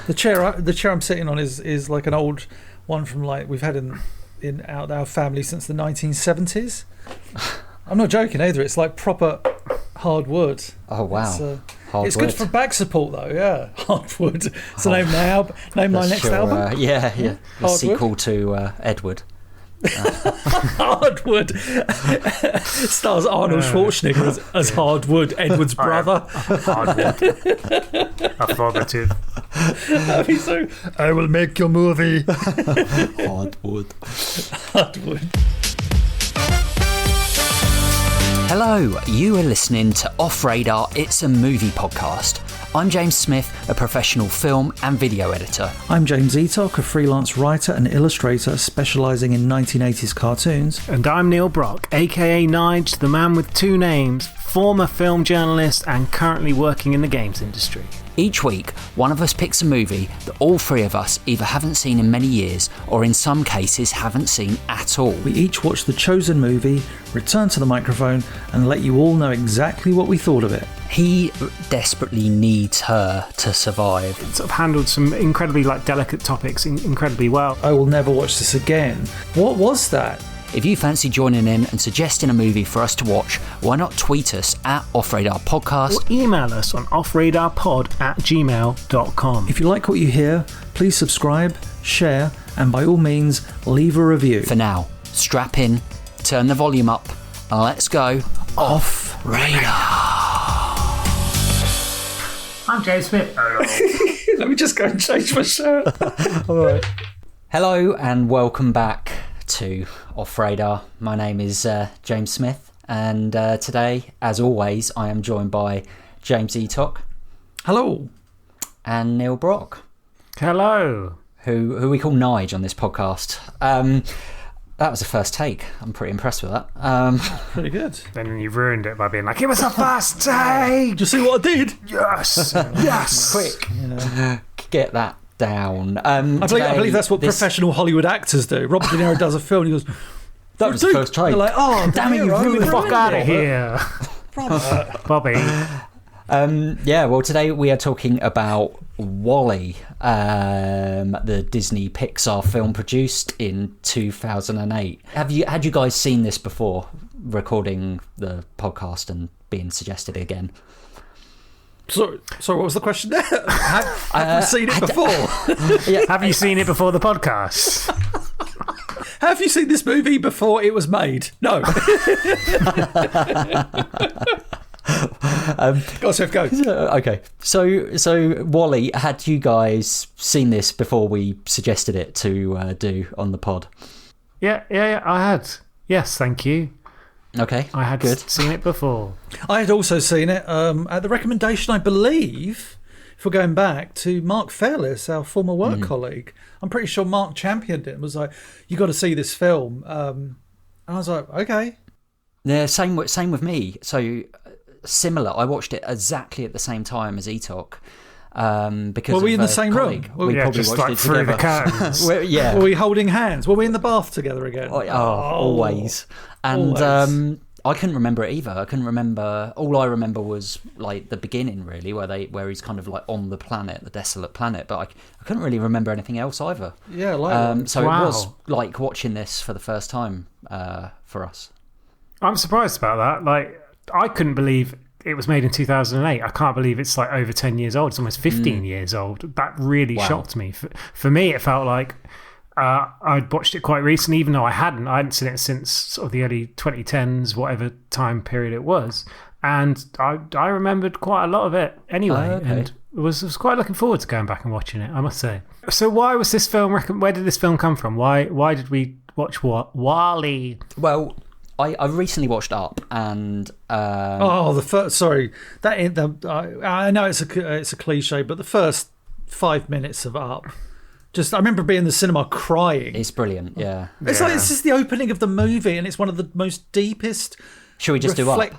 The chair I'm sitting on is like an old one from like we've had in our family since the 1970s. I'm not joking either. It's like proper hard wood. Oh wow! It's good for back support though. Yeah, hardwood. It's the name now. Name my next album. Yeah. The sequel to Edward. Hardwood stars Arnold Schwarzenegger as Hardwood, Edward's brother. Hardwood. Affirmative. I will make your movie. Hardwood. Hello, you are listening to Off Radar, It's a Movie podcast. I'm James Smith, a professional film and video editor. I'm James Eatock, a freelance writer and illustrator specialising in 1980s cartoons. And I'm Neil Brock, aka Nige, the man with two names, former film journalist and currently working in the games industry. Each week, one of us picks a movie that all three of us either haven't seen in many years or in some cases haven't seen at all. We each watch the chosen movie, return to the microphone and let you all know exactly what we thought of it. He desperately needs her to survive. It sort of handled some incredibly delicate topics incredibly well. I will never watch this again. What was that? If you fancy joining in and suggesting a movie for us to watch, why not tweet us at OffRadarPodcast or email us on offradarpod@gmail.com. If you like what you hear, please subscribe, share, and by all means, leave a review. For now, strap in, turn the volume up, and let's go Off Radar. I'm James Smith. Let me just go and change my shirt. All right. Hello and welcome back to Off Radar. My name is James Smith, and today, as always, I am joined by James Eatock. Hello. And Neil Brock. Hello. Who we call Nige on this podcast. That was a first take. I'm pretty impressed with that. Pretty good. Then you ruined it by being like, it was a first take! Did you see what I did? Yes! Yes! Quick. Get that down. I believe that's what professional Hollywood actors do. Robert De Niro does a film and he goes, that was the first take. They're like, oh, damn it, you ruined the fuck out of here. Bobby. Well, today we are talking about WALL-E, the Disney Pixar film produced in 2008. Had you guys seen this before recording the podcast and being suggested again? So what was the question there? Have you seen it before? Have you seen it before the podcast? Have you seen this movie before it was made? No. Go, Seth, go. Okay. So WALL-E, had you guys seen this before we suggested it to do on the pod? Yeah, I had. Yes, thank you. Okay, I had seen it before. I had also seen it at the recommendation, I believe, if we're going back, to Mark Fairless, our former work colleague. I'm pretty sure Mark championed it and was like, you got to see this film. And I was like, okay. Yeah, same with me. So similar. I watched it exactly at the same time as Eatock. Because were we in the same room? We probably just watched it through together. The curtains. Were we holding hands? Were we in the bath together again? Always. And always. I couldn't remember it either. I couldn't remember. All I remember was like the beginning, really, where he's kind of like on the planet, the desolate planet. But I couldn't really remember anything else either. Yeah, so It was like watching this for the first time for us. I'm surprised about that. Like, I couldn't believe it was made in 2008. I can't believe it's like over 10 years old. It's almost 15 years old. That really shocked me. For me, it felt like I'd watched it quite recently, even though I hadn't seen it since sort of the early 2010s, whatever time period it was. And I remembered quite a lot of it anyway. Okay. And was quite looking forward to going back and watching it, I must say. So why was this film, where did this film come from? Why did we watch WALL-E? Well, I recently watched Up, and I know it's a cliche, but the first 5 minutes of Up, I remember being in the cinema crying. It's brilliant, yeah. It's like this is the opening of the movie, and it's one of the most deepest. Should we just do Up?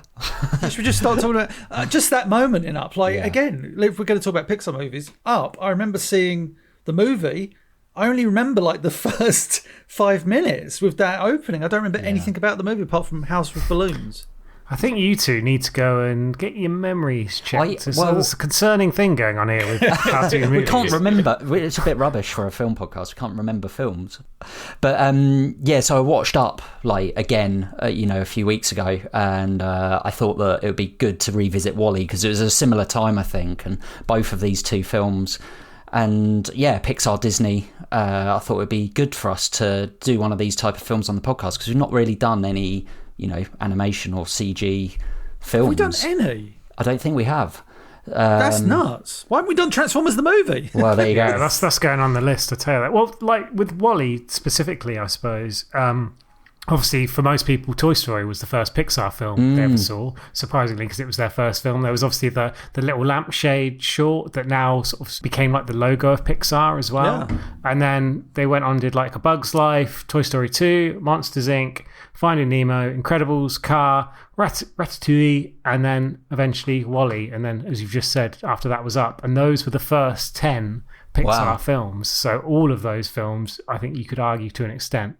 Should we just start talking about just that moment in Up? Again, if we're going to talk about Pixar movies, Up. I remember seeing the movie. I only remember like the first 5 minutes with that opening. I don't remember anything about the movie apart from House with Balloons. I think you two need to go and get your memories checked. There's a concerning thing going on here with cartoon movies. We can't remember. It's a bit rubbish for a film podcast. We can't remember films. But so I watched Up again, a few weeks ago, and I thought that it would be good to revisit WALL-E because it was a similar time, I think, and both of these two films. And Pixar, Disney, I thought it would be good for us to do one of these type of films on the podcast because we've not really done any, animation or CG films. Have we done any? I don't think we have. That's nuts. Why haven't we done Transformers the movie? Well, there you go. Yeah, that's going on the list, I tell you that. Well, with WALL-E specifically, I suppose, obviously, for most people, Toy Story was the first Pixar film they ever saw, surprisingly, because it was their first film. There was obviously the little lampshade short that now sort of became like the logo of Pixar as well. Yeah. And then they went on and did like A Bug's Life, Toy Story 2, Monsters, Inc., Finding Nemo, Incredibles, Car, Ratatouille, and then eventually WALL-E. And then, as you've just said, after that was Up. And those were the first 10 Pixar films. So all of those films, I think you could argue to an extent,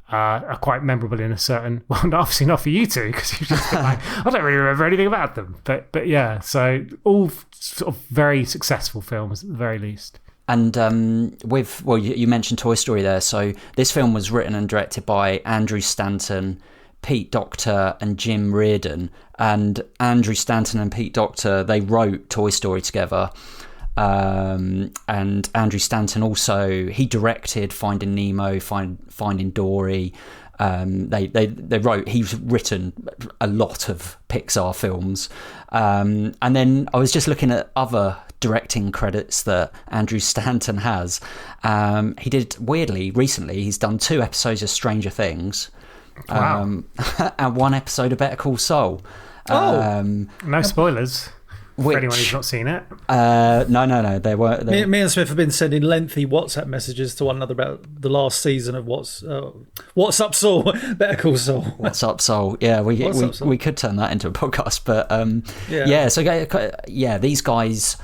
are quite memorable in a certain... Well, obviously not for you two, because you've just been like, I don't really remember anything about them. But yeah, so all sort of very successful films at the very least. And you mentioned Toy Story there. So this film was written and directed by Andrew Stanton, Pete Docter, and Jim Reardon. And Andrew Stanton and Pete Docter, they wrote Toy Story together. And Andrew Stanton also, he directed Finding Nemo, Finding Dory. He's written a lot of Pixar films. And then I was just looking at other directing credits that Andrew Stanton has. He did, weirdly, recently, he's done 2 episodes of Stranger Things. Wow. And 1 episode of Better Call Saul. No spoilers. For anyone who's not seen it. No. They were. Me and Smith have been sending lengthy WhatsApp messages to one another about the last season of What's Up, Saul? Better Call Saul. What's Up, Saul? Yeah, we could turn that into a podcast, but So these guys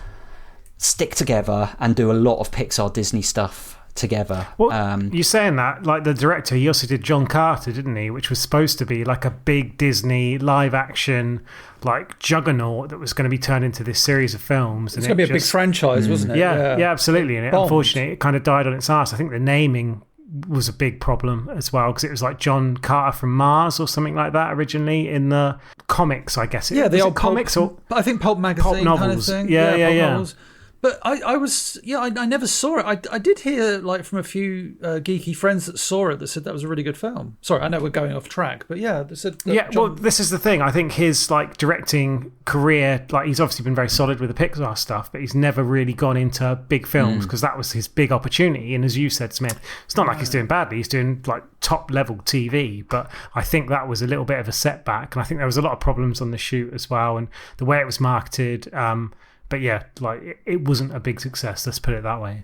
stick together and do a lot of Pixar Disney stuff together. Well, you're saying that, like the director, he also did John Carter, didn't he? Which was supposed to be like a big Disney live action, like juggernaut that was going to be turned into this series of films. It's going to be a big franchise, wasn't it? Yeah, absolutely. And unfortunately, it kind of died on its ass. I think the naming was a big problem as well because it was like John Carter from Mars or something like that originally in the comics, I guess. The old comics, or I think pulp magazine pulp novels. Kind of thing. Yeah. Novels. But I never saw it. I did hear from a few geeky friends that saw it that said that was a really good film. Sorry, I know we're going off track, but yeah, they said. Well, this is the thing. I think his directing career, he's obviously been very solid with the Pixar stuff, but he's never really gone into big films because that was his big opportunity. And as you said, Smith, it's not like he's doing badly. He's doing top level TV, but I think that was a little bit of a setback, and I think there was a lot of problems on the shoot as well, and the way it was marketed. But yeah, it wasn't a big success. Let's put it that way.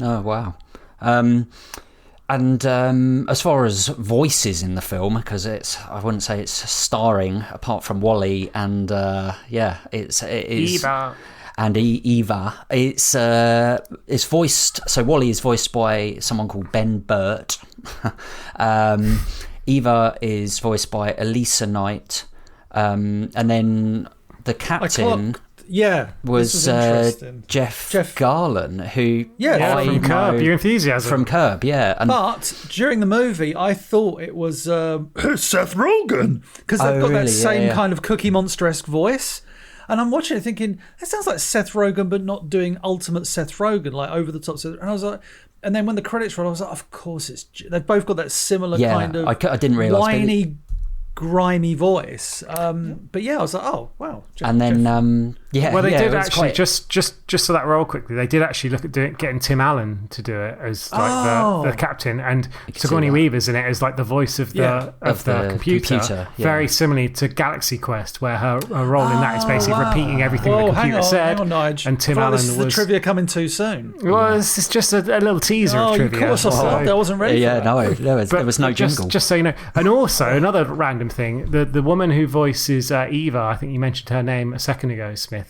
Oh wow! And as far as voices in the film, because I wouldn't say it's starring apart from WALL-E and it is Eva. And Eva. It's voiced. So WALL-E is voiced by someone called Ben Burtt. Eva is voiced by Elissa Knight, and then the captain. Was Jeff Garlin, who from Curb Your Enthusiasm. From Curb, yeah. But during the movie, I thought it was Seth Rogen because they've got that same kind of Cookie Monster-esque voice. And I'm watching it thinking, that sounds like Seth Rogen, but not doing ultimate Seth Rogen, like over the top. And I was like, and then when the credits rolled, I was like, of course it's. They've both got that similar kind of. I didn't realise. Whiny, grimy voice, but yeah, I was like, oh wow. And then they did actually just for that role quickly, they did actually look at getting Tim Allen to do it as the captain, and Sigourney Weaver's in it as the voice of the computer. Very similarly to Galaxy Quest, where her role in that is basically repeating everything the computer said. Hang on, Nige. And Tim Allen was the trivia coming too soon. Well, it's just a little teaser of trivia. Of course, I wasn't ready. For that. There was no jingle. Just so you know, and also another random thing: the woman who voices Eva, I think you mentioned her name a second ago, Smith.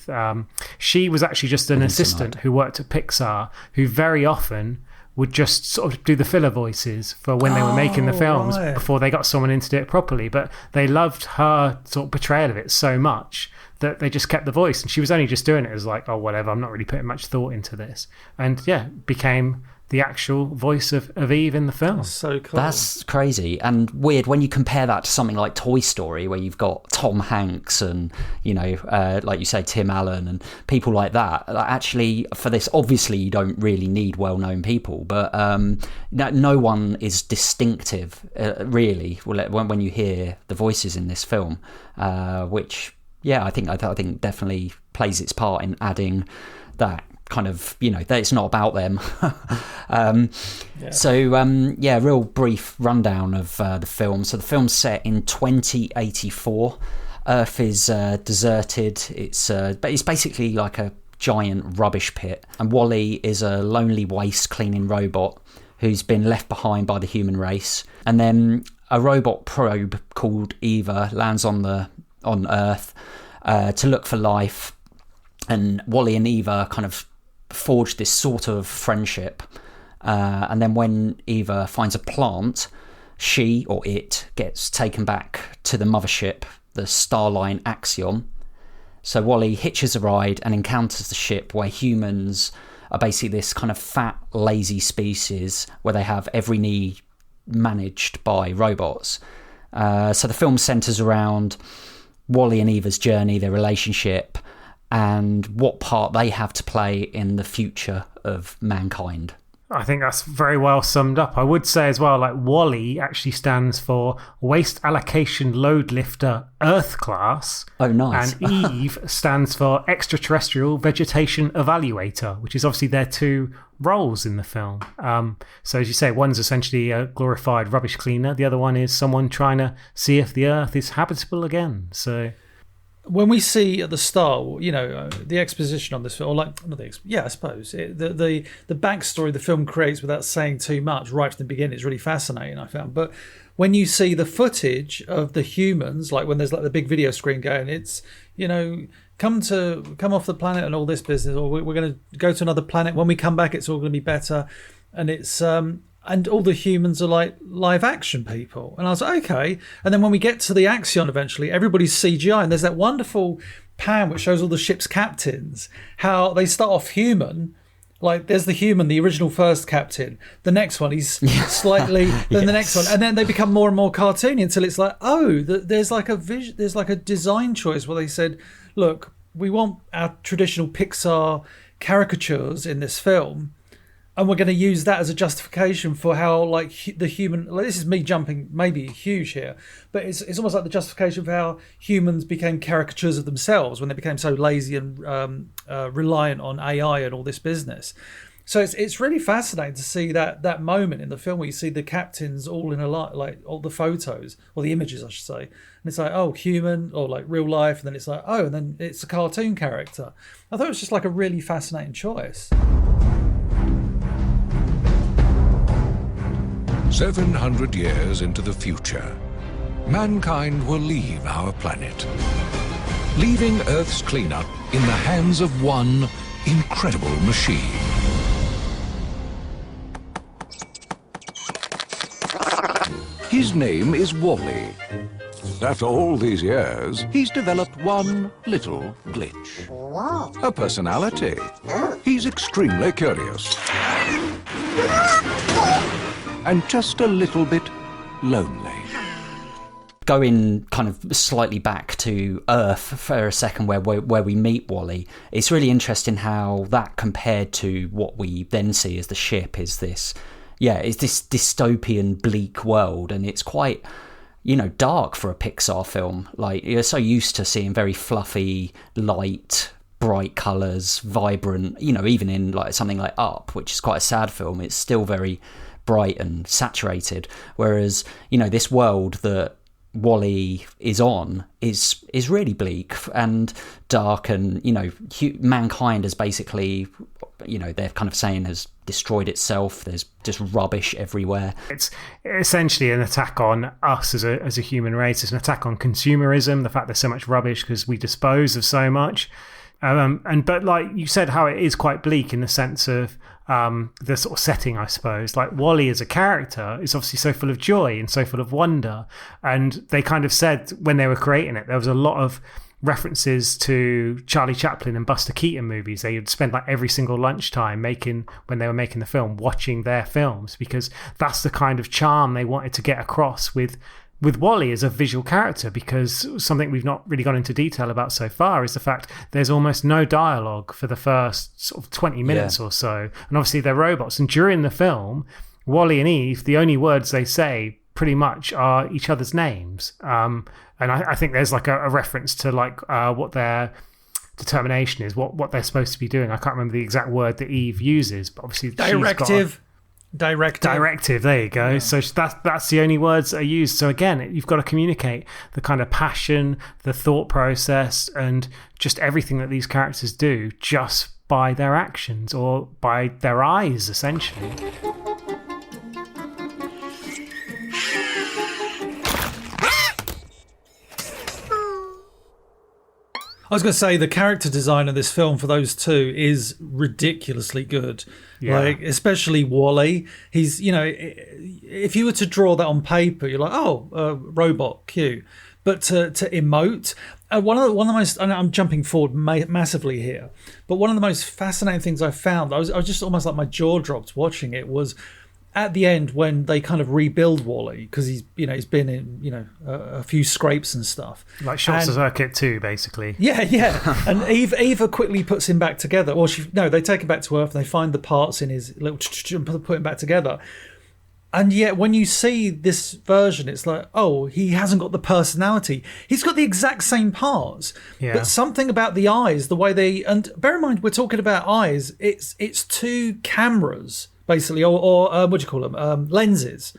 She was actually just an assistant who worked at Pixar, who very often would just sort of do the filler voices for when they were making the films before they got someone in to do it properly. But they loved her sort of portrayal of it so much that they just kept the voice. And she was only just doing it as like, oh, whatever, I'm not really putting much thought into this. And yeah, became the actual voice of Eve in the film. That's so cool. That's crazy and weird when you compare that to something like Toy Story, where you've got Tom Hanks and, you know, like you say, Tim Allen and people like that. Actually, for this, obviously, you don't really need well-known people, but no one is distinctive, really, when you hear the voices in this film, which, yeah, I think definitely plays its part in adding that kind of, you know, that it's not about them. Real brief rundown of the film. So the film's set in 2084. Earth is deserted. It's basically like a giant rubbish pit, and WALL-E is a lonely waste cleaning robot who's been left behind by the human race. And then a robot probe called Eva lands on Earth to look for life, and WALL-E and Eva kind of forged this sort of friendship, and then when Eva finds a plant, she or it gets taken back to the mothership, the Starline Axiom. So WALL-E hitches a ride and encounters the ship, where humans are basically this kind of fat, lazy species where they have every need managed by robots. So the film centres around WALL-E and Eva's journey, their relationship, and what part they have to play in the future of mankind. I think that's very well summed up. I would say as well, like, WALL-E actually stands for Waste Allocation Load Lifter Earth Class. Oh, nice. And Eve stands for Extraterrestrial Vegetation Evaluator, which is obviously their two roles in the film. So as you say, one's essentially a glorified rubbish cleaner. The other one is someone trying to see if the Earth is habitable again. So when we see at the start, you know, the exposition on this film, or like, not I suppose the backstory the film creates without saying too much right from the beginning is really fascinating, I found. But when you see the footage of the humans, like when there's like the big video screen going, it's, you know, come off the planet and all this business, or we're going to go to another planet. When we come back, it's all going to be better, and it's and all the humans are like live action people. And I was like, okay. And then when we get to the Axion eventually, everybody's CGI. And there's that wonderful pan which shows all the ship's captains, how they start off human. Like there's the human, the original first captain. The next one, he's slightly, then the next one. And then they become more and more cartoony until it's like, there's like a design choice where they said, look, we want our traditional Pixar caricatures in this film, and we're going to use that as a justification for how, like, the human... Like, this is me jumping maybe huge here, but it's almost like the justification for how humans became caricatures of themselves when they became so lazy and reliant on AI and all this business. So it's really fascinating to see that moment in the film where you see the captains all in a lot, like all the photos, or the images, I should say. And it's like, oh, human, or like real life, and then it's like, oh, and then it's a cartoon character. I thought it was just like a really fascinating choice. 700 years into the future, mankind will leave our planet, leaving Earth's cleanup in the hands of one incredible machine. His name is WALL-E. After all these years, he's developed one little glitch. A personality. He's extremely curious. And just a little bit lonely. Going kind of slightly back to Earth for a second, where we meet WALL-E, it's really interesting how that compared to what we then see as the ship is this, it's this dystopian, bleak world, and it's quite, you know, dark for a Pixar film. Like, you're so used to seeing very fluffy, light, bright colours, vibrant, you know, even in like something like Up, which is quite a sad film, it's still very bright and saturated, whereas, you know, this world that WALL-E is on is really bleak and dark, and, you know, mankind has basically, you know, they're kind of saying has destroyed itself. There's just rubbish everywhere. It's essentially an attack on us as a human race. It's an attack on consumerism, the fact there's so much rubbish because we dispose of so much. But like you said, how it is quite bleak in the sense of the sort of setting, I suppose. Like WALL-E as a character is obviously so full of joy and so full of wonder. And they kind of said when they were creating it, there was a lot of references to Charlie Chaplin and Buster Keaton movies. They would spend like every single lunchtime when they were making the film, watching their films, because that's the kind of charm they wanted to get across with WALL-E as a visual character. Because something we've not really gone into detail about so far is the fact there's almost no dialogue for the first sort of 20 minutes or so. And obviously they're robots. And during the film, WALL-E and Eve, the only words they say pretty much are each other's names. And I think there's like a reference to like what their determination is, what they're supposed to be doing. I can't remember the exact word that Eve uses, but obviously Directive. There you go. Yeah. So that's the only words that are used. So again, you've got to communicate the kind of passion, the thought process, and just everything that these characters do just by their actions or by their eyes, essentially. I was going to say the character design of this film for those two is ridiculously good. Yeah. Like, especially WALL-E. He's, if you were to draw that on paper, you're like, robot, cute. But to emote, one of the most, and I'm jumping forward massively here, but one of the most fascinating things I found, I was just almost like my jaw dropped watching it, was at the end when they kind of rebuild WALL-E, because he's been in a few scrapes and stuff, like Short Circuit 2 basically. Yeah. And Eva quickly puts him back together. Or they take him back to Earth and they find the parts in his little and put him back together. And yet when you see this version, it's like, oh, he hasn't got the personality. He's got the exact same parts, but something about the eyes, the way they, and bear in mind we're talking about eyes. It's two cameras basically, or what do you call them? Lenses.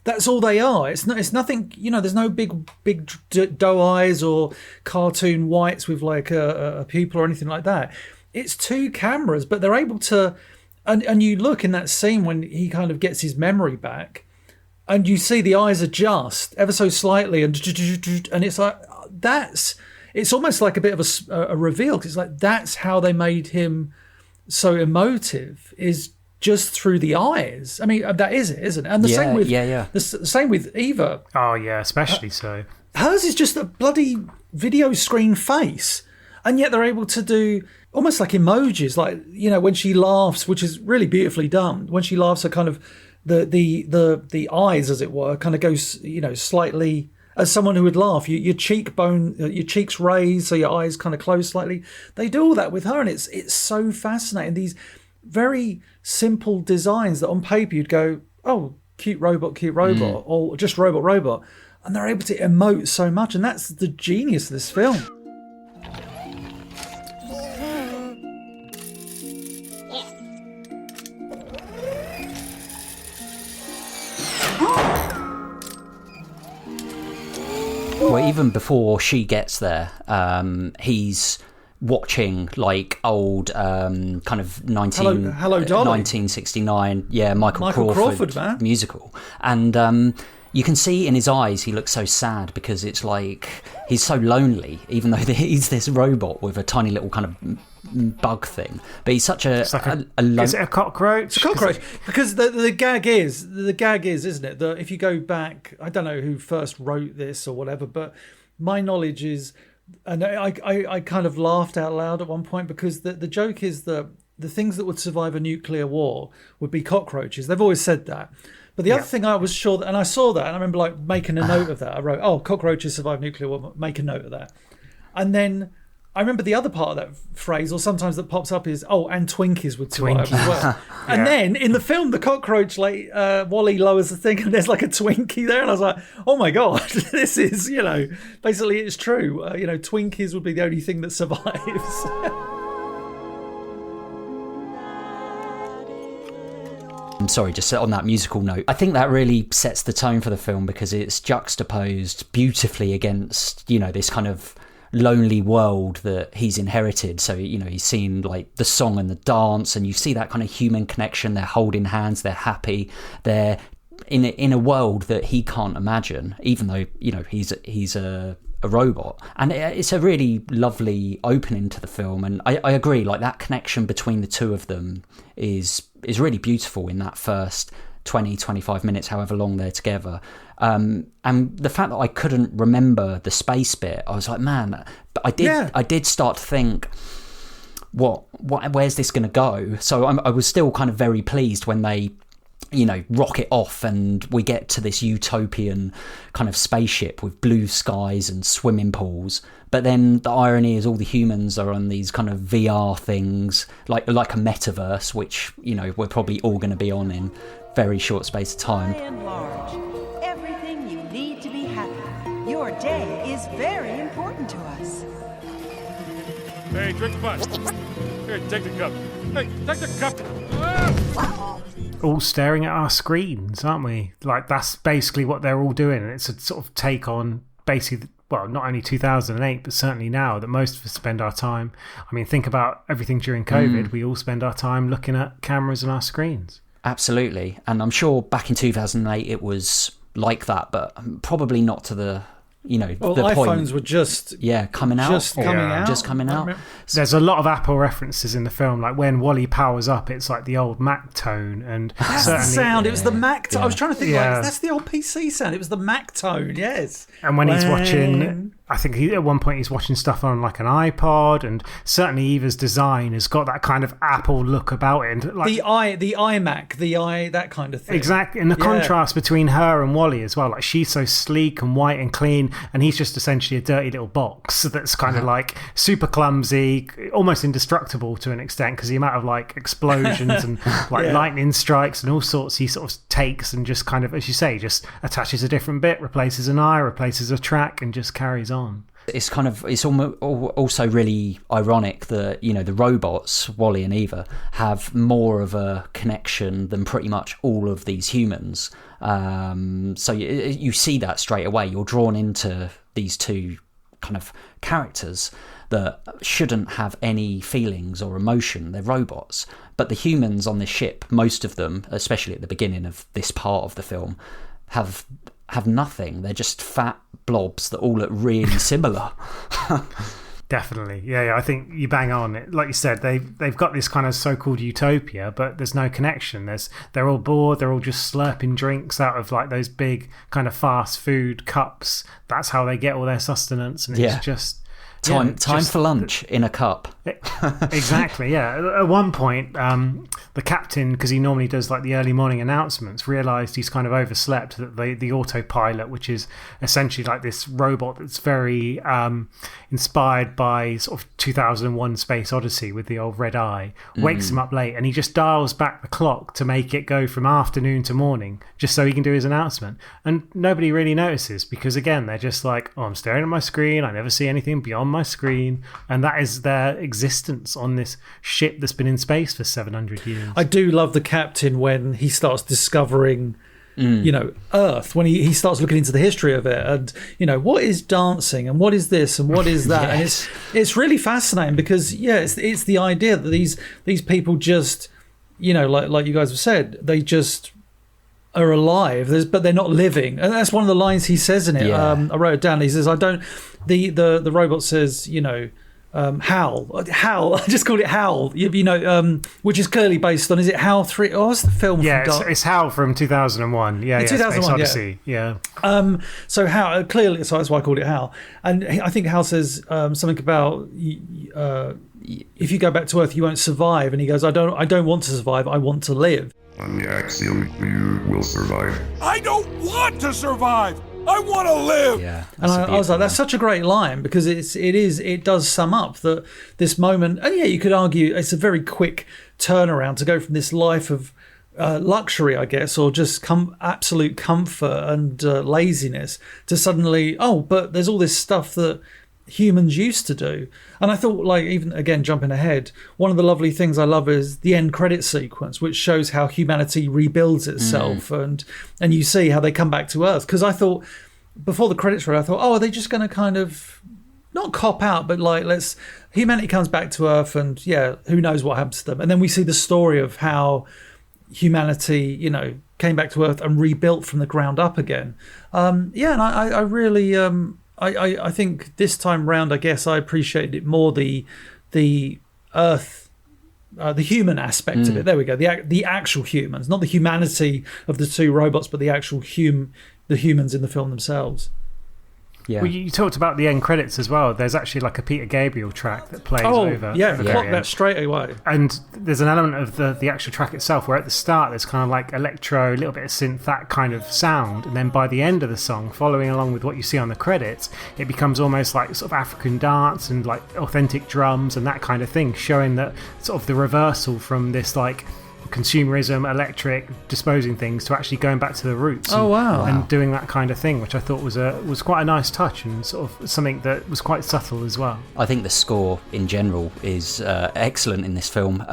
That's all they are. It's nothing. There's no big doe eyes or cartoon whites with like a pupil or anything like that. It's two cameras, but they're able to. And you look in that scene when he kind of gets his memory back, and you see the eyes adjust ever so slightly, and it's like it's almost like a bit of a reveal, because it's like that's how they made him so emotive, is just through the eyes. I mean, that is it, isn't it? And the same with the same with Eva. Oh yeah, especially so. Hers is just a bloody video screen face, and yet they're able to do almost like emojis, like when she laughs, which is really beautifully done. When she laughs, her kind of the eyes, as it were, kind of goes slightly. As someone who would laugh, your cheeks raise, so your eyes kind of close slightly. They do all that with her, and it's so fascinating. These very simple designs that on paper you'd go, oh, cute robot, or just robot, and they're able to emote so much, and that's the genius of this film. Well, even before she gets there, he's watching like old kind of Hello, Dolly. 1969 Michael Crawford man. Musical, and you can see in his eyes he looks so sad, because it's like he's so lonely, even though he's this robot with a tiny little kind of bug thing, but he's such is it a cockroach? It's a cockroach, because the gag is, isn't it, that if you go back, I don't know who first wrote this or whatever, but my knowledge is, and I kind of laughed out loud at one point, because the joke is that the things that would survive a nuclear war would be cockroaches. They've always said that. But the other thing I was sure that, and I saw that, and I remember like making a note of that. I wrote, oh, cockroaches survive nuclear war, make a note of that. And then I remember the other part of that phrase, or sometimes that pops up, is, oh, and Twinkies would survive as well. And then in the film, the cockroach, like WALL-E lowers the thing, and there's like a Twinkie there, and I was like, oh my god, this is, basically it's true. Twinkies would be the only thing that survives. I'm sorry, just on that musical note, I think that really sets the tone for the film, because it's juxtaposed beautifully against, this kind of lonely world that he's inherited. So he's seen like the song and the dance, and you see that kind of human connection. They're holding hands, they're happy, they're in a world that he can't imagine, even though he's a a robot. And it's a really lovely opening to the film, and I agree, like that connection between the two of them is really beautiful in that first 20-25 minutes, however long they're together. And the fact that I couldn't remember the space bit, I was like, man, but I did start to think, where's this going to go? So I was still kind of very pleased when they, rocket off and we get to this utopian kind of spaceship with blue skies and swimming pools. But then the irony is all the humans are on these kind of VR things, like a metaverse, which, we're probably all going to be on in very short space of time. By and large, everything you need to be happy. Your day is very important to us. Hey, drink the bus. Here, take the cup. Hey, take the cup. Ah! All staring at our screens, aren't we? Like, that's basically what they're all doing. It's a sort of take on basically, well, not only 2008, but certainly now that most of us spend our time. I mean, think about everything during COVID. We all spend our time looking at cameras and our screens. Absolutely. And I'm sure back in 2008 it was like that, but probably not to the the iPhones point. Were just coming out. Just coming out. There's a lot of Apple references in the film, like when Wally powers up, it's like the old Mac tone, and that's the sound. It was the Mac tone. Yeah. I was trying to think, like, that's the old PC sound. It was the Mac tone. Yes. And when he's watching, I think at one point he's watching stuff on like an iPod, and certainly Eva's design has got that kind of Apple look about it. And like, the iMac, that kind of thing. Exactly. And the contrast between her and Wally as well. Like, she's so sleek and white and clean, and he's just essentially a dirty little box that's kind of like super clumsy, almost indestructible to an extent, because the amount of like explosions and like lightning strikes and all sorts he sort of takes and just kind of, as you say, just attaches a different bit, replaces an eye, replaces a track, and just carries on. It's also really ironic that the robots, Wally and Eva, have more of a connection than pretty much all of these humans. So you see that straight away. You're drawn into these two kind of characters that shouldn't have any feelings or emotion. They're robots. But the humans on this ship, most of them, especially at the beginning of this part of the film, have nothing. They're just fat blobs that all look really similar. Definitely. Yeah, I think you bang on it. Like you said, they've got this kind of so-called utopia, but there's no connection. They're all bored. They're all just slurping drinks out of like those big kind of fast food cups. That's how they get all their sustenance, and it's just time for lunch in a cup. Exactly. Yeah. At one point, the captain, because he normally does like the early morning announcements, realised he's kind of overslept. That the autopilot, which is essentially like this robot that's very inspired by sort of 2001 Space Odyssey with the old red eye, wakes him up late, and he just dials back the clock to make it go from afternoon to morning, just so he can do his announcement. And nobody really notices, because again, they're just like, oh, I'm staring at my screen. I never see anything beyond my screen, and that is their existence on this ship that's been in space for 700 years. I do love the captain when he starts discovering Earth, when he starts looking into the history of it, and what is dancing and what is this and what is that. Yes. And it's really fascinating, because it's the idea that these people just like you guys have said, they just are alive, but they're not living. And that's one of the lines he says in it. I wrote it down. He says, the robot says, Howl. I just called it Howl. Which is clearly based on, is it Howl 3? Oh, what's the film? It's Howl from 2001. Yeah, 2001. Space Odyssey. Yeah. So Howl, clearly, so that's why I called it Howl. And I think Howl says something about if you go back to Earth, you won't survive. And he goes, I don't want to survive. I want to live. On the axiom, you will survive. I don't want to survive. I want to live. Yeah, and I was like, that's such a great line, because it does sum up this moment. And you could argue it's a very quick turnaround to go from this life of luxury, I guess, or just absolute comfort and laziness, to suddenly, but there's all this stuff that humans used to do. And I thought, like, even again jumping ahead, one of the lovely things I love is the end credit sequence, which shows how humanity rebuilds itself, and you see how they come back to Earth. Because I thought before the credits roll, I thought, are they just going to kind of not cop out, but like, humanity comes back to Earth, and who knows what happens to them. And then we see the story of how humanity came back to Earth and rebuilt from the ground up again. And I really I think this time round, I guess I appreciated it more, the Earth, the human aspect of it. There we go. The actual humans, not the humanity of the two robots, but the actual the humans in the film themselves. Yeah. Well, you talked about the end credits as well. There's actually like a Peter Gabriel track that plays over. Yeah, clock that straight away. And there's an element of the actual track itself where at the start there's kind of like electro, a little bit of synth, that kind of sound. And then by the end of the song, following along with what you see on the credits, it becomes almost like sort of African dance and like authentic drums and that kind of thing, showing that sort of the reversal from this like consumerism, electric, disposing things, to actually going back to the roots and doing that kind of thing, which I thought was quite a nice touch and sort of something that was quite subtle as well. I think the score in general is excellent in this film.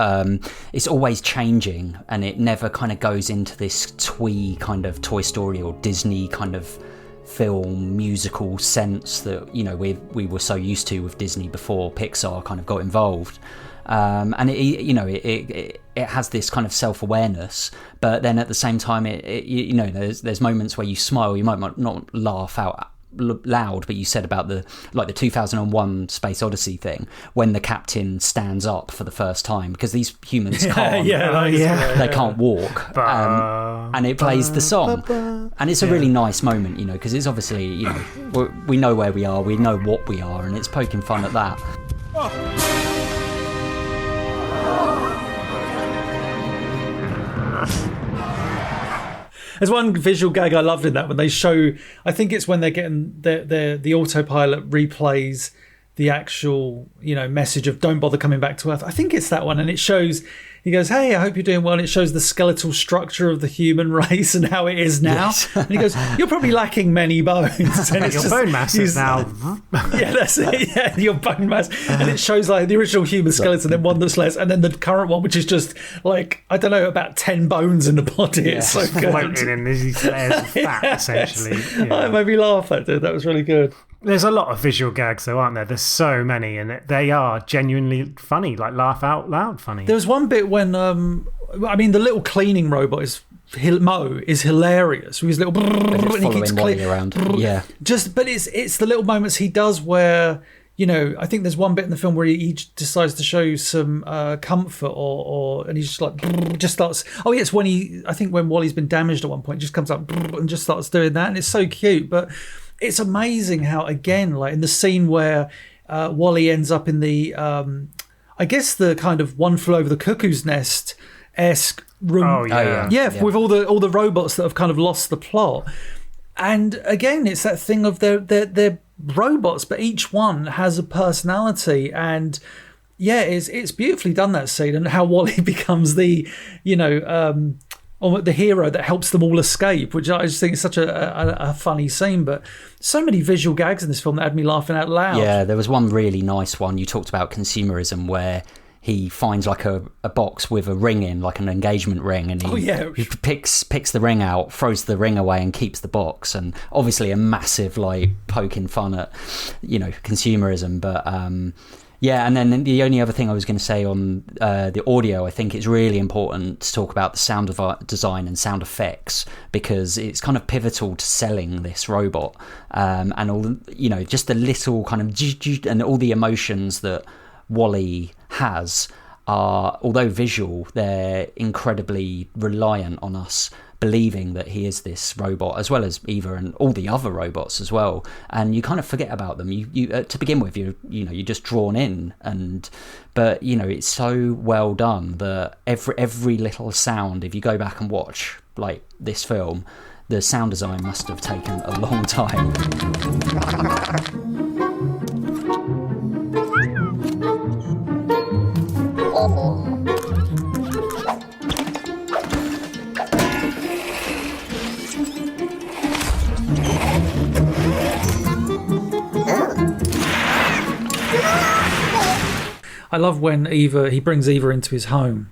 It's always changing and it never kind of goes into this twee kind of Toy Story or Disney kind of film musical sense that, you know, we were so used to with Disney before Pixar kind of got involved. And it has this kind of self-awareness, but then at the same time, there's moments where you smile. You might not laugh out loud, but you said about the 2001 Space Odyssey thing when the captain stands up for the first time, because these humans can't. They can't walk, and it plays the song, and it's a really nice moment, you know, because it's obviously, you know, we know where we are, we know what we are, and it's poking fun at that. There's one visual gag I loved in that when they show, I think it's when they're getting the autopilot replays the actual, you know, message of don't bother coming back to Earth. I think it's that one, and it shows, he goes, "Hey, I hope you're doing well," and it shows the skeletal structure of the human race and how it is now. Yes. And he goes, "You're probably lacking many bones." And it's your bone mass is now. Yeah, that's it. Yeah, your bone mass, and it shows like the original human skeleton, then one that's less, and then the current one, which is just like, I don't know, about 10 bones in the body. Yeah, it's so good. Floating in these layers of fat, essentially. Yeah. It made me laugh. That did. That was really good. There's a lot of visual gags, though, aren't there? There's so many, and they are genuinely funny, like laugh out loud funny. There was one bit when, the little cleaning robot Mo is hilarious. With his little and he keeps Wally around. Yeah, but it's the little moments he does where, you know, I think there's one bit in the film where he decides to show some comfort, and he's just like just starts. Oh yeah, it's when Wally's been damaged at one point, just comes up and just starts doing that, and it's so cute, but. It's amazing how, again, like in the scene where Wally ends up in the, I guess the kind of One Flew Over the Cuckoo's Nest-esque room. Oh yeah. With all the robots that have kind of lost the plot. And again, it's that thing of they're robots, but each one has a personality. And yeah, it's beautifully done, that scene, and how Wally becomes the, you know, or the hero that helps them all escape, which I just think is such a funny scene. But so many visual gags in this film that had me laughing out loud. Yeah, there was one really nice one. You talked about consumerism, where he finds like a box with a ring in, like an engagement ring, and he picks the ring out, throws the ring away, and keeps the box. And obviously a massive like poking fun at, you know, consumerism, but yeah, and then the only other thing I was going to say on the audio, I think it's really important to talk about the sound design and sound effects, because it's kind of pivotal to selling this robot, and all, you know, just the little kind of and all the emotions that Wall-E has are, although visual, they're incredibly reliant on us believing that he is this robot, as well as Eva and all the other robots as well, and you kind of forget about them. You to begin with, you're just drawn in, but you know, it's so well done that every little sound, if you go back and watch like this film, the sound design must have taken a long time. I love when he brings Eva into his home,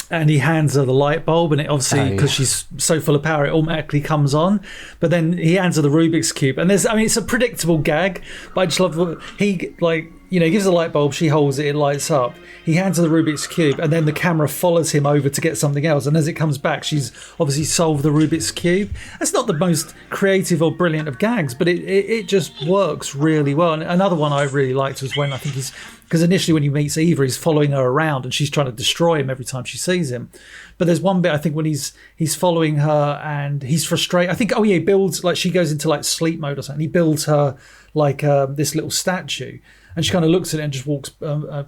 and he hands her the light bulb, and it obviously, because she's so full of power, it automatically comes on. But then he hands her the Rubik's Cube, and it's a predictable gag, but I just love what he, like, he gives her the light bulb, she holds it, it lights up. He hands her the Rubik's Cube, and then the camera follows him over to get something else. And as it comes back, she's obviously solved the Rubik's Cube. That's not the most creative or brilliant of gags, but it just works really well. And another one I really liked was when, I think because initially when he meets Eva, he's following her around and she's trying to destroy him every time she sees him. But there's one bit, I think, when he's following her and he's frustrated. I think, he builds, like, she goes into like sleep mode or something. He builds her like this little statue, and she kind of looks at it and just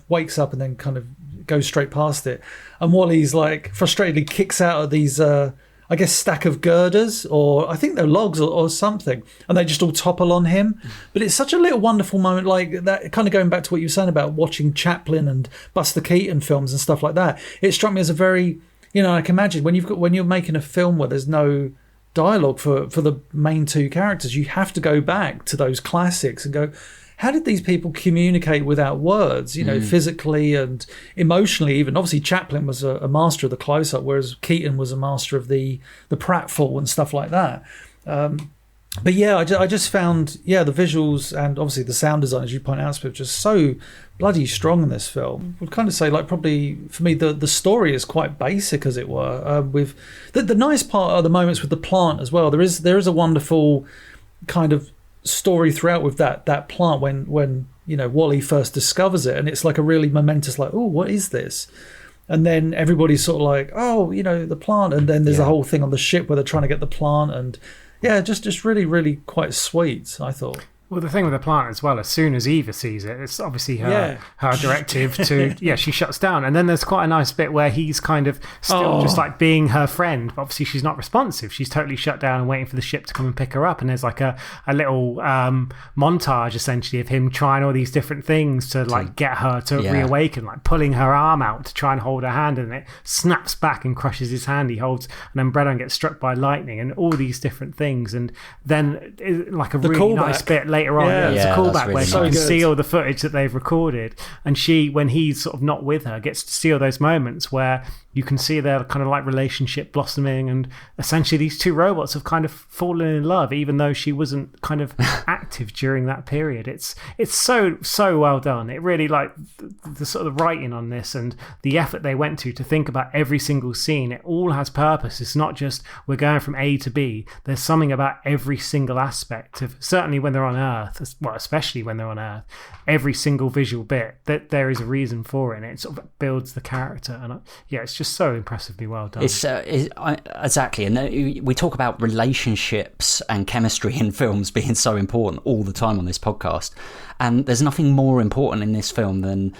wakes up and then kind of goes straight past it. And Wally's like frustratedly kicks out of these, I guess, stack of girders, or I think they're logs or something, and they just all topple on him. But it's such a little wonderful moment, like that, kind of going back to what you were saying about watching Chaplin and Buster Keaton films and stuff like that. It struck me as a very, I can imagine when you're making a film where there's no dialogue for the main two characters, you have to go back to those classics and go, how did these people communicate without words, physically and emotionally even? Obviously, Chaplin was a master of the close-up, whereas Keaton was a master of the pratfall and stuff like that. But yeah, I just found, the visuals and obviously the sound design, as you point out, Spiff, just so bloody strong in this film. I would kind of say, like, probably for me, the story is quite basic, as it were. With the nice part are the moments with the plant as well. There is a wonderful kind of story throughout with that plant when Wally first discovers it, and it's like a really momentous, like, oh, what is this? And then everybody's sort of like, oh, the plant, and then there's a whole thing on the ship where they're trying to get the plant, and just really, really quite sweet, I thought. Well, the thing with the plant as well, as soon as Eva sees it, it's obviously her directive to, she shuts down. And then there's quite a nice bit where he's kind of still just like being her friend, but obviously she's not responsive. She's totally shut down and waiting for the ship to come and pick her up. And there's like a little montage, essentially, of him trying all these different things to like get her to reawaken, like pulling her arm out to try and hold her hand, and it snaps back and crushes his hand. He holds an umbrella and gets struck by lightning, and all these different things. And then like a really nice bit later on, it's a callback where she can see all the footage that they've recorded, and she, when he's sort of not with her, gets to see all those moments where you can see their kind of like relationship blossoming, and essentially these two robots have kind of fallen in love, even though she wasn't kind of active during that period. It's so well done. It really, like, the sort of writing on this and the effort they went to think about every single scene. It all has purpose. It's not just we're going from A to B. There's something about every single aspect of, certainly when they're on Earth, well, especially when they're on Earth, every single visual bit, that there is a reason for it, and it sort of builds the character. And it's just so impressively well done. Exactly, and we talk about relationships and chemistry in films being so important all the time on this podcast, and there's nothing more important in this film than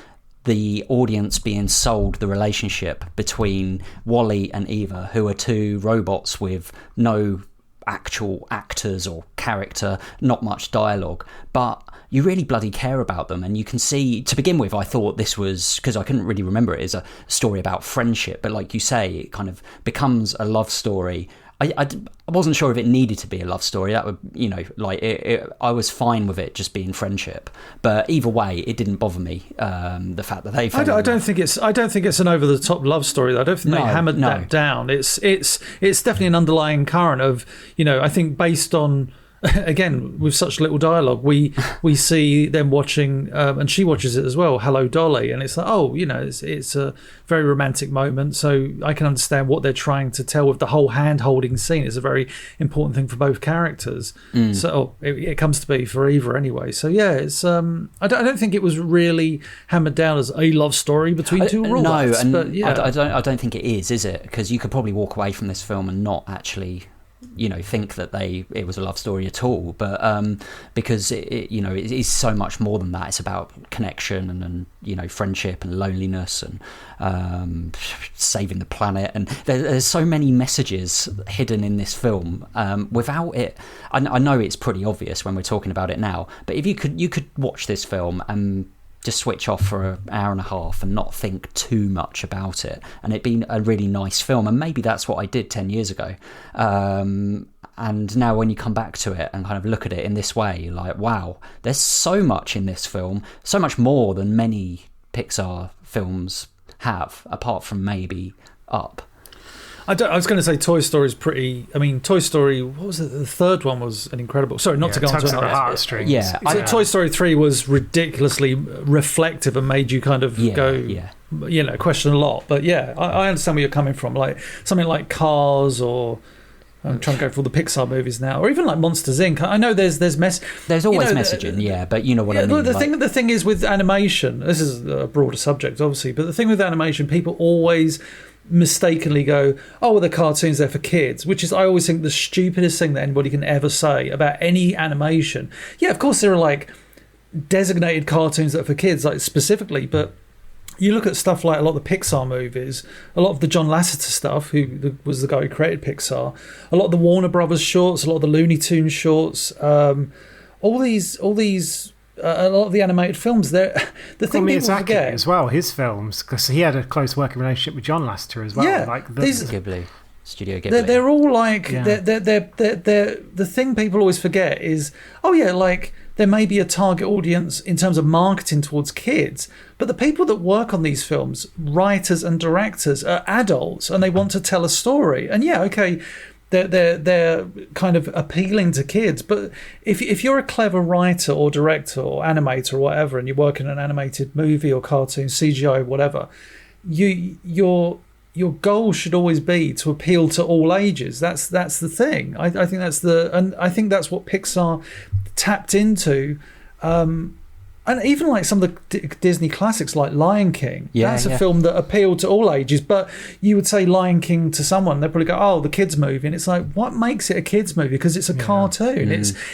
the audience being sold the relationship between Wally and Eva, who are two robots with no actual actors or character, not much dialogue, but you really bloody care about them. And you can see, to begin with, I thought this was, because I couldn't really remember it, as a story about friendship, but like you say, it kind of becomes a love story. I wasn't sure if it needed to be a love story. That would, I was fine with it just being friendship. But either way, it didn't bother me. The fact that they, I don't think it's an over the top love story, though. I don't think they hammered that down. It's definitely an underlying current of, I think based on, again, with such little dialogue, we see them watching, and she watches it as well, Hello Dolly, and it's like, it's a very romantic moment, so I can understand what they're trying to tell with the whole hand-holding scene. It's a very important thing for both characters. So it comes to be for Eva anyway. So yeah, it's I don't think it was really hammered down as a love story between two robots. But yeah, I don't think it is it? Because you could probably walk away from this film and not actually think that it was a love story at all, but because it is so much more than that. It's about connection and friendship and loneliness and saving the planet, and there's so many messages hidden in this film. Without it, I know it's pretty obvious when we're talking about it now, but if you could watch this film and just switch off for an hour and a half and not think too much about it, and it'd been a really nice film. And maybe that's what I did 10 years ago, and now when you come back to it and kind of look at it in this way, you're like, wow, there's so much in this film, so much more than many Pixar films have, apart from maybe up. I was going to say Toy Story is pretty. I mean, Toy Story. What was it? The third one was an incredible. Sorry, not to go on to another. Heartstrings. Yeah, Toy Story 3 was ridiculously reflective and made you kind of question a lot. But yeah, I understand where you're coming from. Like something like Cars, or I'm trying to go for all the Pixar movies now, or even like Monsters Inc. I know there's always messaging, but you know what I mean. The thing is with animation. This is a broader subject, obviously, but the thing with animation, people always mistakenly go, oh, well, the cartoons, they're for kids, which is, I always think, the stupidest thing that anybody can ever say about any animation. Yeah, of course there are like designated cartoons that are for kids, like specifically, but you look at stuff like a lot of the Pixar movies, a lot of the John Lasseter stuff, who was the guy who created Pixar, a lot of the Warner Brothers shorts, a lot of the Looney Tunes shorts, all these a lot of the animated films, the thing people forget as well, his films, because he had a close working relationship with John Lasseter as well. Yeah, like Studio Ghibli. They're all like the thing people always forget is, oh yeah, like there may be a target audience in terms of marketing towards kids, but the people that work on these films, writers and directors, are adults and they want to tell a story. And yeah, okay, they're kind of appealing to kids, but if you're a clever writer or director or animator or whatever, and you work in an animated movie or cartoon, CGI, whatever, your goal should always be to appeal to all ages. That's the thing. I think I think that's what Pixar tapped into. And even like some of the Disney classics like Lion King, that's a film that appealed to all ages. But you would say Lion King to someone, they'd probably go, oh, the kids movie. And it's like, what makes it a kids movie? Because it's a cartoon.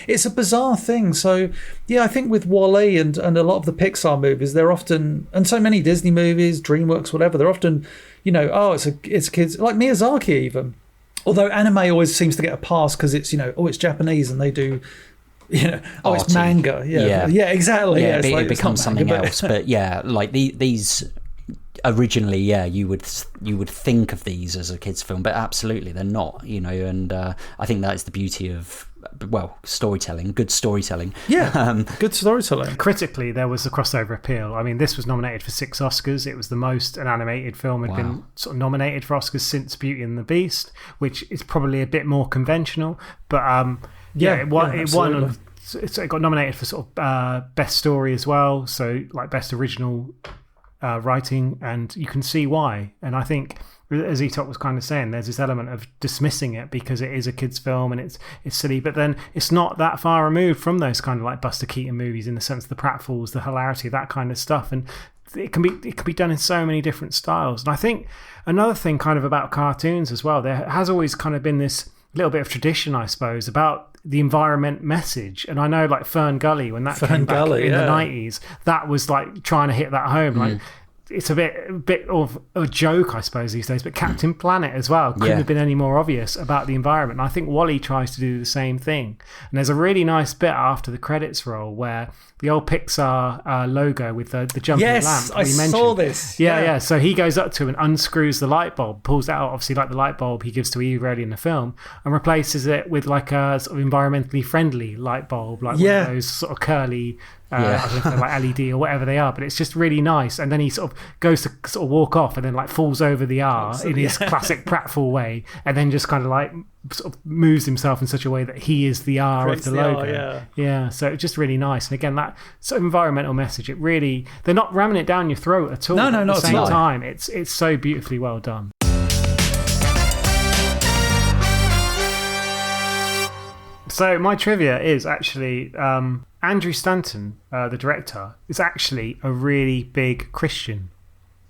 It's a bizarre thing. So yeah, I think with WALL-E and a lot of the Pixar movies, they're often, and so many Disney movies, DreamWorks, whatever, they're often, it's a kids, like Miyazaki even. Although anime always seems to get a pass because it's, it's Japanese and they do, it's manga. Yeah, exactly. Yeah, it becomes something else. But yeah, like these originally, you would think of these as a kids' film, but absolutely they're not. And I think that is the beauty of storytelling, good storytelling. Yeah, good storytelling. Critically, there was a crossover appeal. I mean, this was nominated for 6 Oscars. It was the most an animated film had been sort of nominated for Oscars since Beauty and the Beast, which is probably a bit more conventional, but. It won. It got nominated for sort of best story as well, so like best original writing, and you can see why. And I think, as Etok was kind of saying, there's this element of dismissing it because it is a kids' film and it's silly, but then it's not that far removed from those kind of like Buster Keaton movies in the sense of the pratfalls, the hilarity, that kind of stuff, and it can be done in so many different styles. And I think another thing kind of about cartoons as well, there has always kind of been this little bit of tradition, I suppose, about the environment message. And I know like Fern Gully, when that came back in the 90s, that was like trying to hit that home. Like it's a bit of a joke, I suppose, these days, but Captain Planet as well couldn't have been any more obvious about the environment. And I think WALL-E tries to do the same thing. And there's a really nice bit after the credits roll where the old Pixar logo with the jumping lamp. Yes, I saw this. Yeah. So he goes up to him and unscrews the light bulb, pulls it out, obviously like the light bulb he gives to Eve early in the film, and replaces it with like a sort of environmentally friendly light bulb, like one of those sort of curly, I don't know if they're like LED or whatever they are, but it's just really nice. And then he sort of goes to sort of walk off and then like falls over the R in his classic pratfall way, and then just kind of like sort of moves himself in such a way that he is the R of the logo. So it's just really nice. And again, that sort of environmental message, it really, they're not ramming it down your throat at all. No, at not the same time. It's so beautifully well done. So my trivia is actually Andrew Stanton, the director, is actually a really big Christian.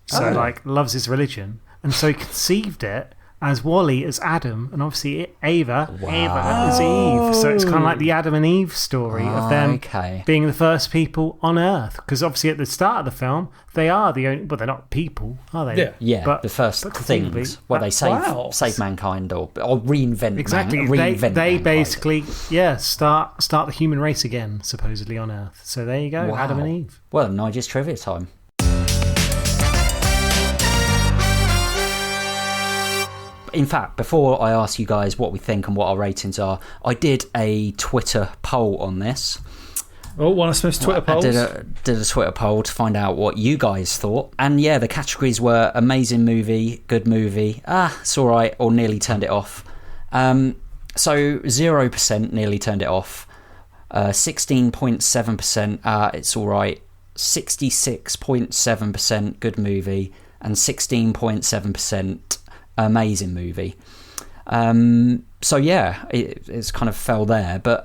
So like loves his religion, and so he conceived it as WALL-E as Adam, and obviously Ava as Eve. So it's kind of like the Adam and Eve story of them being the first people on Earth. Because obviously at the start of the film, they are the only... Well, they're not people, are they? Yeah, but the first things where they save mankind or reinvent Exactly. They mankind. basically, start the human race again, supposedly on Earth. So there you go, Adam and Eve. Well, Nige's trivia time. In fact, before I ask you guys what we think and what our ratings are, I did a Twitter poll on this. Oh, one of Smith's Twitter polls. I did a Twitter poll to find out what you guys thought. And yeah, the categories were amazing movie, good movie, it's all right, or nearly turned it off. So 0% nearly turned it off. 16.7% it's all right. 66.7% good movie. And 16.7% amazing movie. So yeah, it's kind of fell there. But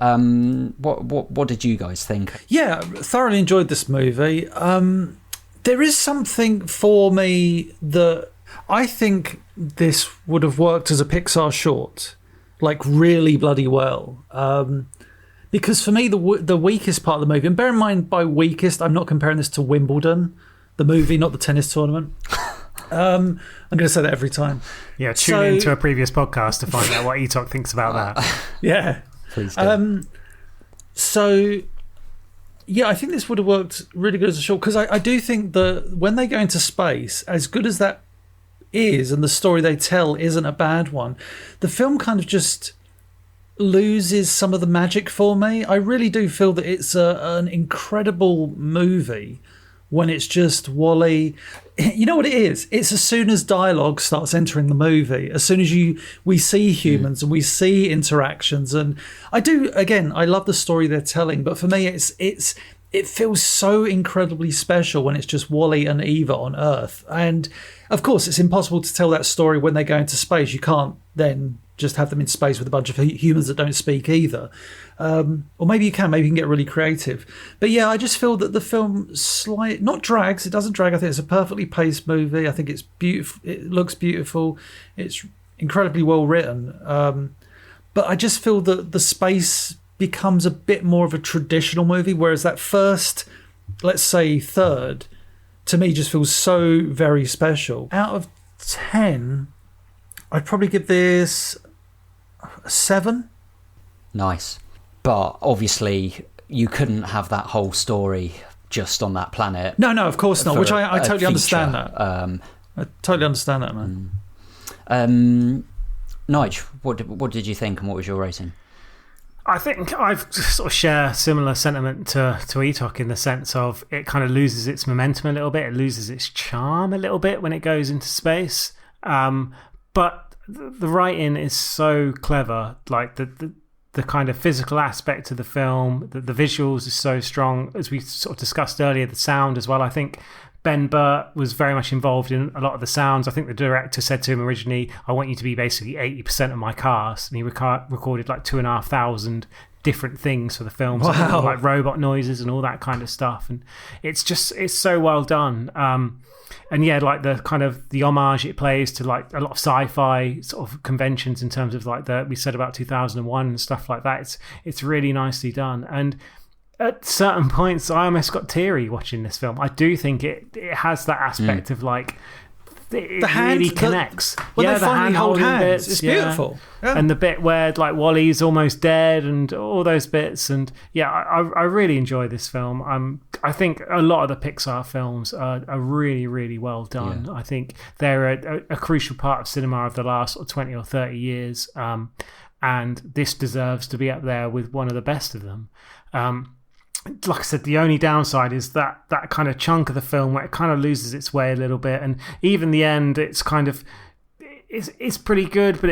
what did you guys think? Yeah, thoroughly enjoyed this movie. There is something for me that I think this would have worked as a Pixar short, like really bloody well. Because for me, the weakest part of the movie, and bear in mind by weakest, I'm not comparing this to Wimbledon, the movie, not the tennis tournament. I'm going to say that every time. Yeah, tune into a previous podcast to find out what Etok thinks about that. Yeah. Please do. So, yeah, I think this would have worked really good as a short, because I do think that when they go into space, as good as that is, and the story they tell isn't a bad one, the film kind of just loses some of the magic for me. I really do feel that it's an incredible movie when it's just WALL-E. You know what it is? It's as soon as dialogue starts entering the movie, as soon as we see humans and we see interactions. And I love the story they're telling, but for me, it feels so incredibly special when it's just WALL-E and Eva on Earth. And of course, it's impossible to tell that story when they go into space. You can't then just have them in space with a bunch of humans that don't speak either. Or maybe you can get really creative. But yeah, I just feel that the film not drags. It doesn't drag. I think it's a perfectly paced movie. I think it's beautiful. It looks beautiful. It's incredibly well written. But I just feel that the space becomes a bit more of a traditional movie, whereas that first, let's say third, to me just feels so very special. Out of 10, I'd probably give this a 7. Nice. But obviously, you couldn't have that whole story just on that planet. No, of course not. Which I totally understand that. I totally understand that, man. Nige, what did you think, and what was your rating? I think I sort of share similar sentiment to Etok, in the sense of it kind of loses its momentum a little bit. It loses its charm a little bit when it goes into space. But the writing is so clever. Like the kind of physical aspect of the film, the visuals is so strong. As we sort of discussed earlier, the sound as well. I think Ben Burtt was very much involved in a lot of the sounds. I think the director said to him originally, I want you to be basically 80% of my cast. And he recorded like 2,500 different things for the film. So wow. Like robot noises and all that kind of stuff. And it's so well done. And yeah, like the kind of the homage it plays to like a lot of sci-fi sort of conventions in terms of like we said about 2001 and stuff like that. It's really nicely done. And at certain points, I almost got teary watching this film. I do think it has that aspect of like it really connects. When they finally hold hands, it's beautiful. Yeah. And the bit where like WALL-E's almost dead and all those bits. And yeah, I really enjoy this film. I think a lot of the Pixar films are really, really well done. Yeah. I think they're a crucial part of cinema of the last 20 or 30 years. And this deserves to be up there with one of the best of them. Like I said, the only downside is that kind of chunk of the film where it kind of loses its way a little bit, and even the end, it's kind of it's pretty good, but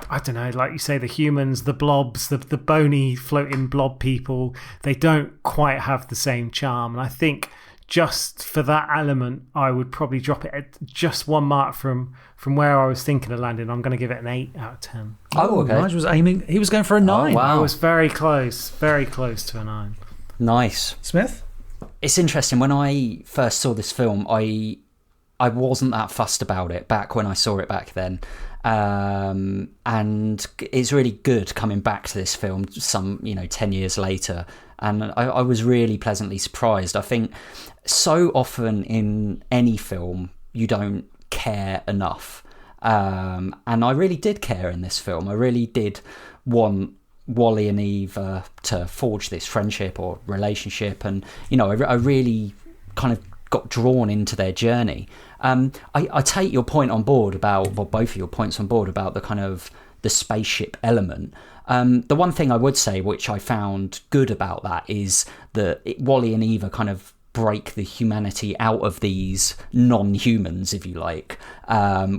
I don't know, like you say, the humans, the blobs, the bony floating blob people, they don't quite have the same charm. And I think just for that element, I would probably drop it at just one mark from where I was thinking of landing. I'm going to give it an 8 out of 10. Oh, okay. Nige was aiming, he was going for a 9. Oh, wow. I was very close to a 9. Nice. Smith? It's interesting. When I first saw this film, I wasn't that fussed about it back when I saw it back then. And it's really good coming back to this film 10 years later. And I was really pleasantly surprised. I think so often in any film, you don't care enough. And I really did care in this film. I really did want WALL-E and Eva to forge this friendship or relationship, and I really kind of got drawn into their journey. I take your point on board about, well, both of your points on board about the kind of the spaceship element. The one thing I would say, which I found good about that, is that Wally and Eva kind of break the humanity out of these non-humans, if you like,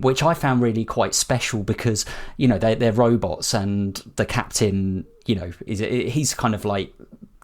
which I found really quite special because, you know, they're robots, and the captain, you know, he's kind of like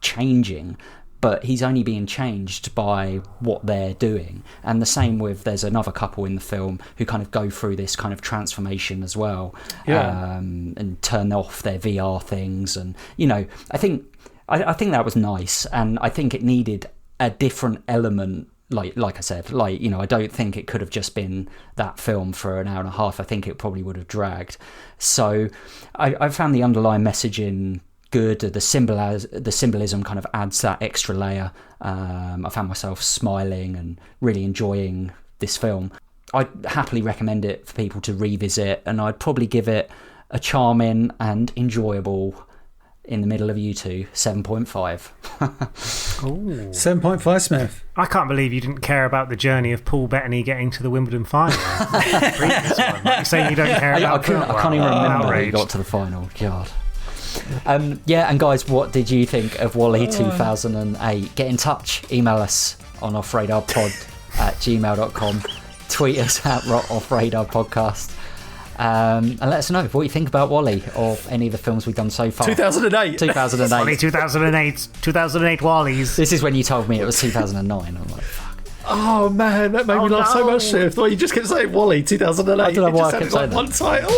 changing, but he's only being changed by what they're doing. And the same with, there's another couple in the film who kind of go through this kind of transformation as well, and turn off their VR things. And, you know, I think that was nice, and I think it needed a different element. Like I said, like, you know, I don't think it could have just been that film for an hour and a half. I think it probably would have dragged. So I found the underlying messaging good. The symbolism kind of adds that extra layer. I found myself smiling and really enjoying this film. I'd happily recommend it for people to revisit, and I'd probably give it a charming and enjoyable, in the middle of you two, 7.5. 7.5, Smith. I can't believe you didn't care about the journey of Paul Bettany getting to the Wimbledon final. Previous one. Like, you're saying you don't care about I can't even remember how he got to the final. God. And guys, what did you think of WALL-E 2008? Get in touch. Email us on offradarpod@gmail.com. Tweet us at offradarpodcast. And let us know what you think about WALL-E or any of the films we've done so far. 2008. 2008 WALL-E's. This is when you told me it was 2009. I'm like, fuck. Oh man, that made me laugh so much, Smith. Well, you just kept saying WALL-E 2008. I don't know why I kept kept saying one title.